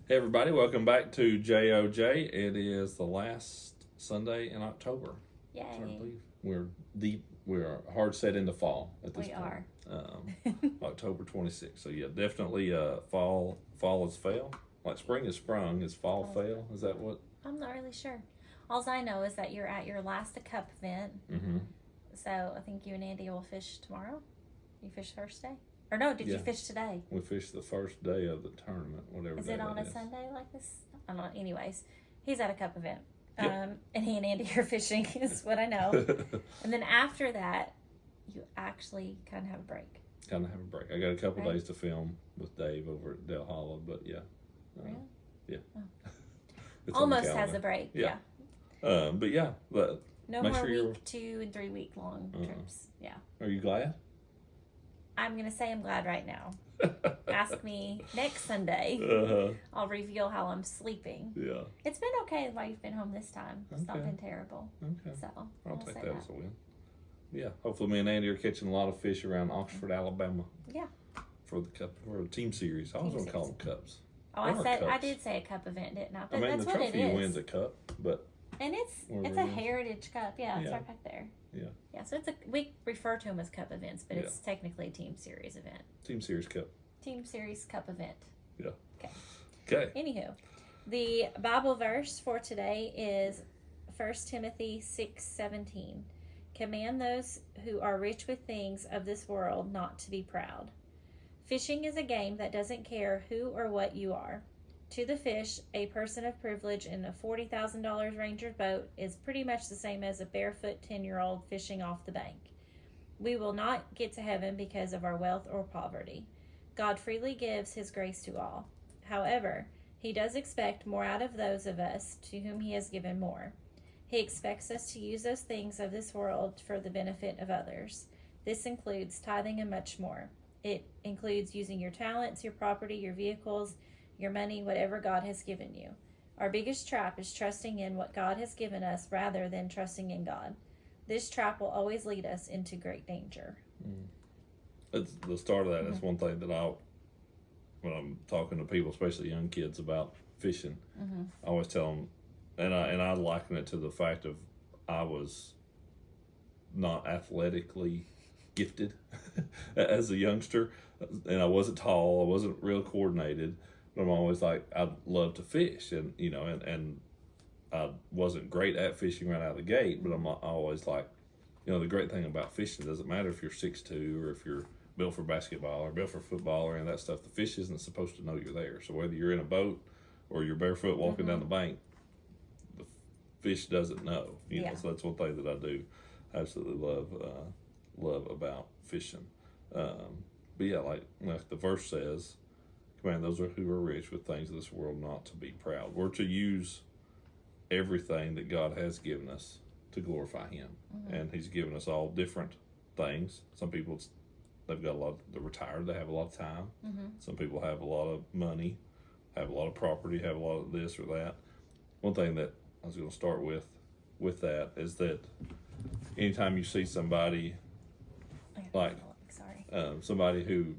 Hey everybody, welcome back to JOJ. It is the last Sunday in October. Yay. It's hard to believe. We're hard set into fall at this We point. are. October 26th. So yeah, definitely fall is fail. Like spring is sprung, is fall fail? Is that what? I'm not really sure. All I know is that you're at your last cup event. Mm-hmm. So I think you and Andy will fish tomorrow. You fish Thursday? Or no, did you fish today? We fished the first day of the tournament, whatever. Is it on a Sunday like this? I don't know. Anyways, he's at a cup event. Yep. And he and Andy are fishing is what I know. And then after that, you actually kind of have a break. Kind of have a break. I got a couple days to film with Dave over at Del Hollow, but yeah. Really? Yeah. Oh. It's Almost has a break. Yeah. But yeah. No make more sure week 2 and 3 week long trips. Yeah. Are you glad? I'm going to say I'm glad right now. Ask me next Sunday. I'll reveal how I'm sleeping. Yeah. It's been okay while you've been home this time. It's not been terrible. Okay. So I'll take that as a win. Yeah. Hopefully me and Andy are catching a lot of fish around Oxford, Alabama. Yeah. For the team series. I was going to call them cups. Oh, I did say a cup event, didn't I? But that's the what it trophy is. wins a cup, but and it's a heritage cup. Yeah, it's right back there. Yeah. Yeah, so we refer to them as cup events, but it's technically a team series event. Team series cup. Team series cup event. Yeah. Okay. Anywho, the Bible verse for today is 1 Timothy 6:17. Command those who are rich with things of this world not to be proud. Fishing is a game that doesn't care who or what you are. To the fish, a person of privilege in a $40,000 Ranger boat is pretty much the same as a barefoot 10-year-old fishing off the bank. We will not get to heaven because of our wealth or poverty. God freely gives his grace to all. However, he does expect more out of those of us to whom he has given more. He expects us to use those things of this world for the benefit of others. This includes tithing and much more. It includes using your talents, your property, your vehicles, your money, whatever God has given you. Our biggest trap is trusting in what God has given us rather than trusting in God. This trap will always lead us into great danger. It's the start of that. That's one thing that when I'm talking to people, especially young kids, about fishing, I always tell them, and I liken it to the fact of I was not athletically gifted as a youngster, and I wasn't tall, I wasn't real coordinated, but I'm always like, I'd love to fish, and and I wasn't great at fishing right out of the gate, but I'm always like, the great thing about fishing, doesn't matter if you're 6'2" or if you're built for basketball or built for football or any of that stuff, the fish isn't supposed to know you're there. So whether you're in a boat or you're barefoot walking down the bank, the fish doesn't know. So that's one thing that I do absolutely love about fishing. But yeah, like the verse says, command those who are rich with things of this world not to be proud. We're to use everything that God has given us to glorify him. And he's given us all different things. Some people, they've got they're retired, they have a lot of time. Some people have a lot of money, have a lot of property, have a lot of this or that. One thing that I was going to start with that is that anytime you see somebody somebody who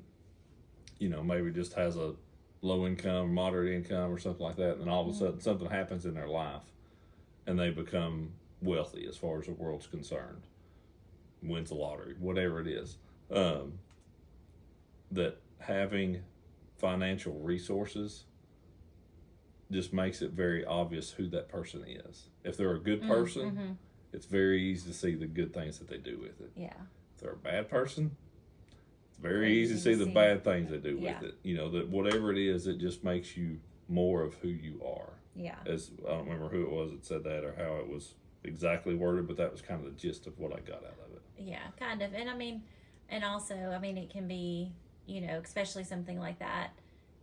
maybe just has a low income, moderate income or something like that, and then all of a sudden something happens in their life and they become wealthy as far as the world's concerned, wins the lottery, whatever it is, that having financial resources just makes it very obvious who that person is. If they're a good person, it's very easy to see the good things that they do with it. Yeah. If they're a bad person, it's very easy to see the bad things they do with it. That whatever it is, it just makes you more of who you are. Yeah. As I don't remember who it was that said that or how it was exactly worded, but that was kind of the gist of what I got out of it. Yeah, kind of. And also, it can be, especially something like that,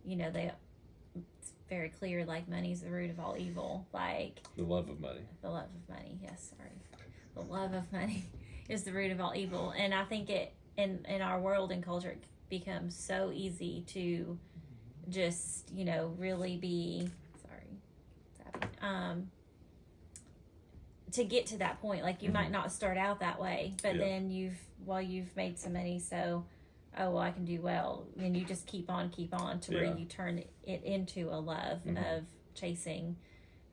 it's very clear, like, money's the root of all evil. Like, the love of money. The love of money, yes, sorry. The love of money is the root of all evil. And I think it, in our world and culture, it becomes so easy to just, really be, to get to that point. Like, you might not start out that way, but then you've made some money, so oh, well, I can do well. And you just keep on to where you turn it into a love of chasing,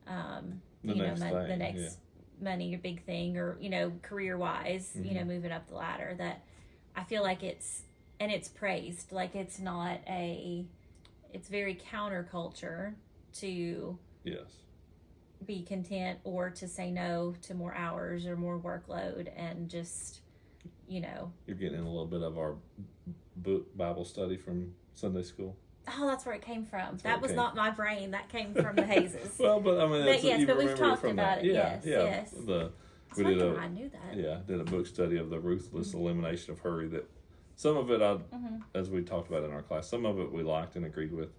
the next money, your big thing, or, career wise, moving up the ladder. That I feel like it's praised. Like it's very counterculture to be content or to say no to more hours or more workload and just, You're getting in a little bit of our book Bible study from Sunday school. Oh, that's where it came from. That was not my brain. That came from the Hazes. Well, but I mean, we've talked about it. Yes. We did I knew that. Yeah, did a book study of the ruthless elimination of hurry. That some of it, as we talked about in our class, some of it we liked and agreed with.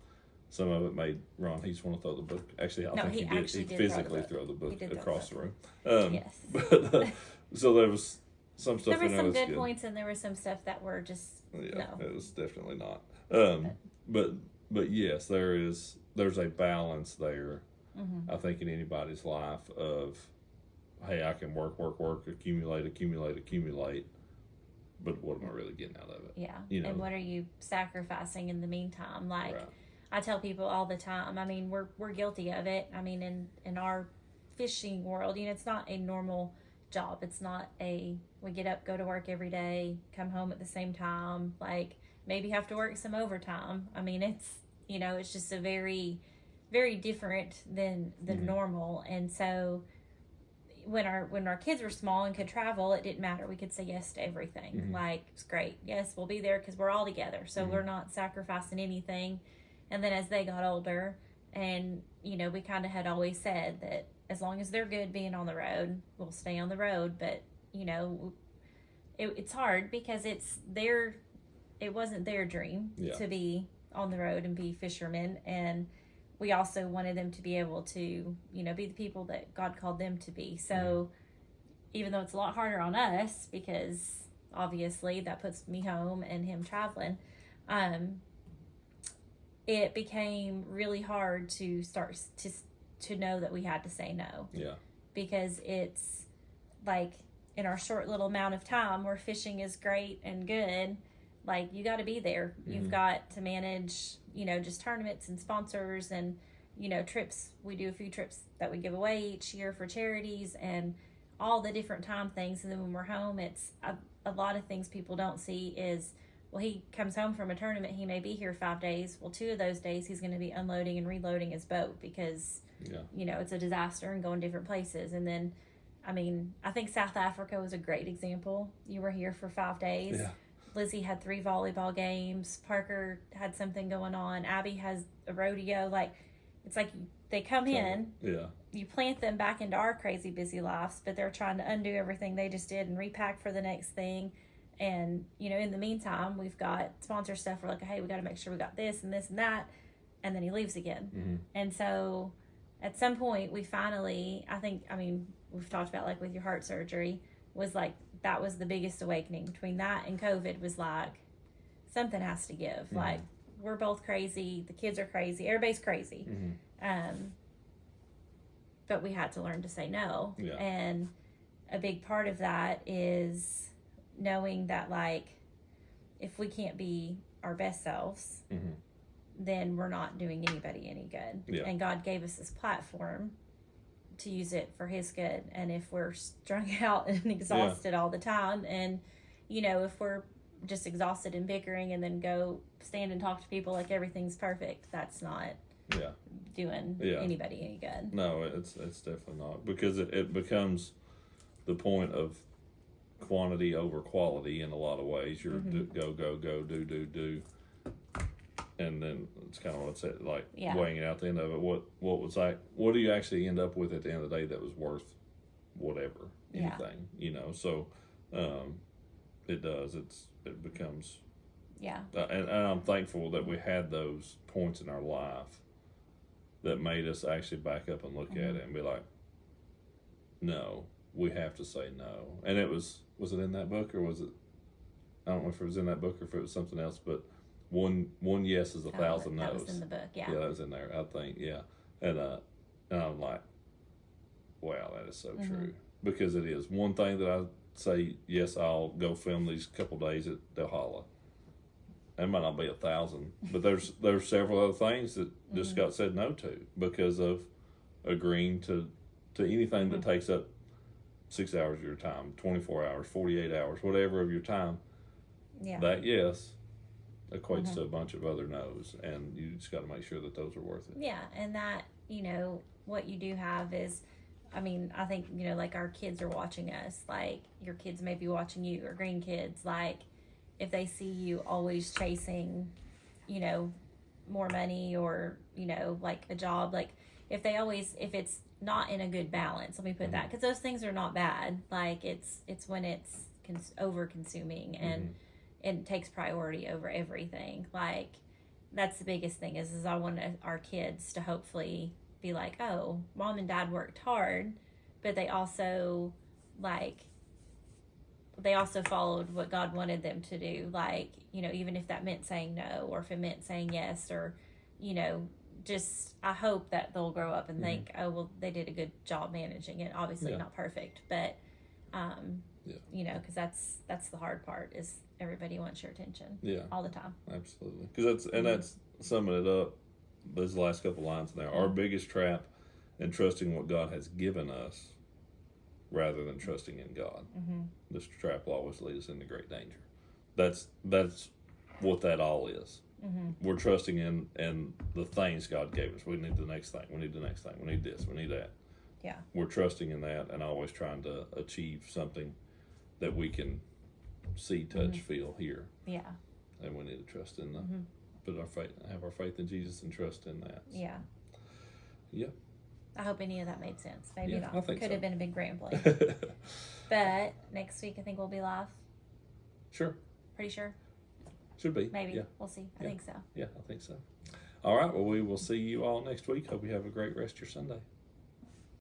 Some of it made Ron He's want to throw the book. Actually, I think he did. He physically throw the book across the room. Yes. But so there was some stuff. There were some good points, and there was some stuff that were just it was definitely not. But yes, there's a balance there. I think in anybody's life of, hey, I can work, accumulate, but what am I really getting out of it? Yeah. And what are you sacrificing in the meantime? Like I tell people all the time, I mean, we're guilty of it. I mean, in our fishing world, it's not a normal job. It's not we get up, go to work every day, come home at the same time, like maybe have to work some overtime. I mean, it's, it's just a very, very different than normal. And so when our kids were small and could travel, it didn't matter. We could say yes to everything. Like, it's great. Yes, we'll be there because we're all together. So we're not sacrificing anything. And then as they got older, and, we kind of had always said that as long as they're good being on the road, we'll stay on the road. But, it's hard because it wasn't their dream to be on the road and be fishermen. And we also wanted them to be able to, be the people that God called them to be. So even though it's a lot harder on us, because obviously that puts me home and him traveling, it became really hard to start to know that we had to say no. Yeah. Because it's like in our short little amount of time where fishing is great and good, like you got to be there. You've got to manage, just tournaments and sponsors and, trips. We do a few trips that we give away each year for charities and all the different time things. And then when we're home, it's a lot of things people don't see is, well, he comes home from a tournament, he may be here 5 days. Well, 2 of those days he's going to be unloading and reloading his boat because, it's a disaster and going different places. And then, I mean, I think South Africa was a great example. You were here for 5 days. Yeah. Lizzie had 3 volleyball games. Parker had something going on. Abby has a rodeo. Like, it's like they come in. Yeah. You plant them back into our crazy busy lives, but they're trying to undo everything they just did and repack for the next thing. And, in the meantime, we've got sponsor stuff. We're like, hey, we got to make sure we got this and this and that. And then he leaves again. And so at some point, we finally, we've talked about like with your heart surgery, was like, that was the biggest awakening between that and COVID was like, something has to give. Like, we're both crazy. The kids are crazy. Everybody's crazy. But we had to learn to say no. Yeah. And a big part of that is knowing that, like, if we can't be our best selves, then we're not doing anybody any good. Yeah. And God gave us this platform to use it for his good. And if we're strung out and exhausted all the time, and if we're just exhausted and bickering and then go stand and talk to people like everything's perfect, that's not doing anybody any good. No, it's definitely not, because it becomes the point of quantity over quality in a lot of ways. You're go do, and then it's kind of what's it like weighing it out at the end of it. What do you actually end up with at the end of the day that was worth whatever, anything, So it does. It becomes and I'm thankful that we had those points in our life that made us actually back up and look at it and be like, no, we have to say no. And it was it in that book, or was it? I don't know if it was in that book or if it was something else, but one yes is 1,000 no's. That was in the book, Yeah, that was in there, I think, And I'm like, wow, that is so true. Because it is. One thing that I say, yes, I'll go film these couple days at Delhala. it might not be 1,000, but there's several other things that just got said no to because of agreeing to anything that takes up 6 hours of your time, 24 hours, 48 hours, whatever of your time. Yeah. That yes equates to a bunch of other no's, and you just got to make sure that those are worth it. Yeah, and that, what you do have is, I think, like our kids are watching us, like your kids may be watching you, or grandkids, like if they see you always chasing, more money or, like a job, like if it's not in a good balance, let me put that, because those things are not bad. Like it's when it's over consuming and it takes priority over everything. Like that's the biggest thing is I want our kids to hopefully be like, oh, mom and dad worked hard, but they also followed what God wanted them to do. Like, even if that meant saying no, or if it meant saying yes, or, just, I hope that they'll grow up and think, oh, well, they did a good job managing it. Obviously not perfect, but, because that's the hard part is everybody wants your attention all the time. Absolutely. Because that's summing it up. Those last couple lines in there. Our biggest trap in trusting what God has given us rather than trusting in God. This trap will always lead us into great danger. That's what that all is. We're trusting in the things God gave us. We need the next thing. We need the next thing. We need this. We need that. Yeah. We're trusting in that and always trying to achieve something that we can see, touch, feel, hear. Yeah. And we need to trust in that. Have our faith in Jesus and trust in that. Yeah. Yeah. I hope any of that made sense. Maybe not. I think Could so. have been a big rambling. But next week I think we'll be live. Sure. Pretty sure. Should be. Maybe. Yeah. We'll see. I think so. Yeah, I think so. All right. Well, we will see you all next week. Hope you have a great rest of your Sunday.